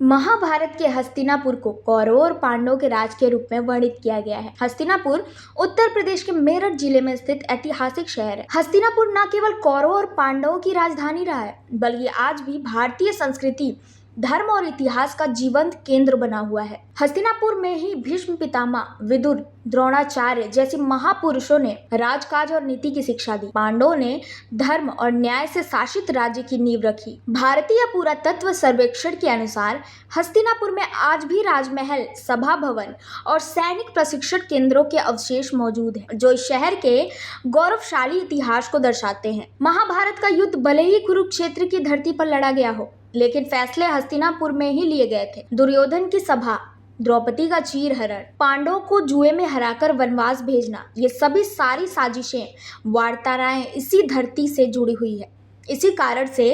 महाभारत के हस्तिनापुर को कौरवों और पांडवों के राज के रूप में वर्णित किया गया है। हस्तिनापुर उत्तर प्रदेश के मेरठ जिले में स्थित ऐतिहासिक शहर है। हस्तिनापुर न केवल कौरवों और पांडवों की राजधानी रहा है, बल्कि आज भी भारतीय संस्कृति, धर्म और इतिहास का जीवंत केंद्र बना हुआ है। हस्तिनापुर में ही भीष्म पितामह, विदुर, द्रोणाचार्य जैसे महापुरुषों ने राजकाज और नीति की शिक्षा दी। पांडवों ने धर्म और न्याय से शासित राज्य की नींव रखी। भारतीय पुरातत्व सर्वेक्षण के अनुसार हस्तिनापुर में आज भी राजमहल, सभा भवन और सैनिक प्रशिक्षण केंद्रों के अवशेष मौजूद हैं, जो इस शहर के गौरवशाली इतिहास को दर्शाते हैं। महाभारत का युद्ध भले ही कुरुक्षेत्र की धरती पर लड़ा गया हो, लेकिन फैसले हस्तिनापुर में ही लिए गए थे। दुर्योधन की सभा, द्रौपदी का चीरहरण, पांडवों को जुए में हराकर वनवास भेजना, ये सारी साजिशें, वार्ताएं इसी धरती से जुड़ी हुई है। इसी कारण से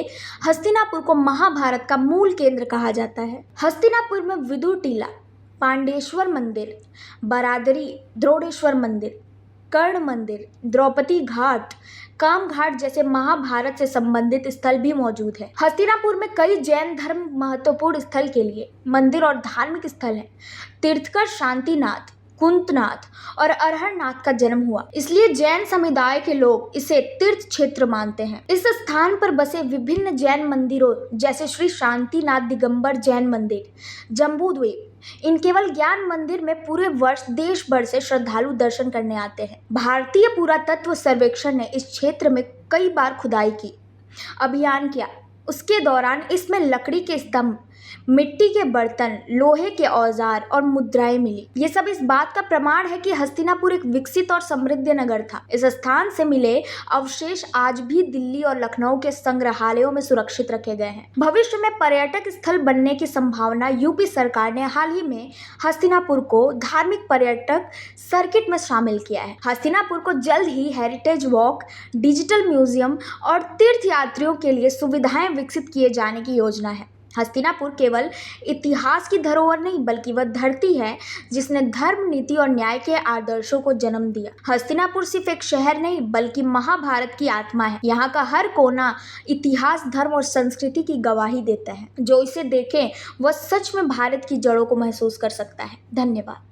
हस्तिनापुर को महाभारत का मूल केंद्र कहा जाता है। हस्तिनापुर में विदुर टीला, पांडेश्वर मंदिर, बरादरी, द्रोणेश्वर मंदिर, कर्ण मंदिर, द्रौपदी घाट, काम घाट जैसे महाभारत से संबंधित स्थल भी मौजूद है। हस्तिनापुर में कई जैन धर्म महत्वपूर्ण स्थल के लिए मंदिर और धार्मिक स्थल हैं। तीर्थकर शांतिनाथ, कुंतनाथ और अरहरनाथ का जन्म हुआ, इसलिए जैन समुदाय के लोग इसे तीर्थ क्षेत्र मानते हैं। इस स्थान पर बसे विभिन्न जैन मंदिरों जैसे श्री शांतिनाथ दिगंबर जैन मंदिर, जम्बूद्वीप, इन केवल ज्ञान मंदिर में पूरे वर्ष देश भर से श्रद्धालु दर्शन करने आते हैं। भारतीय पुरातत्व सर्वेक्षण ने इस क्षेत्र में कई बार खुदाई की, अभियान किया। उसके दौरान इसमें लकड़ी के स्तंभ, मिट्टी के बर्तन, लोहे के औजार और मुद्राएं मिली। ये सब इस बात का प्रमाण है कि हस्तिनापुर एक विकसित और समृद्ध नगर था। इस स्थान से मिले अवशेष आज भी दिल्ली और लखनऊ के संग्रहालयों में सुरक्षित रखे गए हैं। भविष्य में पर्यटक स्थल बनने की संभावना यूपी सरकार ने हाल ही में हस्तिनापुर को धार्मिक पर्यटक सर्किट में शामिल किया है। हस्तिनापुर को जल्द ही हेरिटेज वॉक, डिजिटल म्यूजियम और तीर्थ यात्रियों के लिए सुविधाएं विकसित किए जाने की योजना है। हस्तिनापुर केवल इतिहास की धरोहर नहीं, बल्कि वह धरती है जिसने धर्म, नीति और न्याय के आदर्शों को जन्म दिया। हस्तिनापुर सिर्फ एक शहर नहीं, बल्कि महाभारत की आत्मा है। यहाँ का हर कोना इतिहास, धर्म और संस्कृति की गवाही देता है। जो इसे देखे वह सच में भारत की जड़ों को महसूस कर सकता है। धन्यवाद।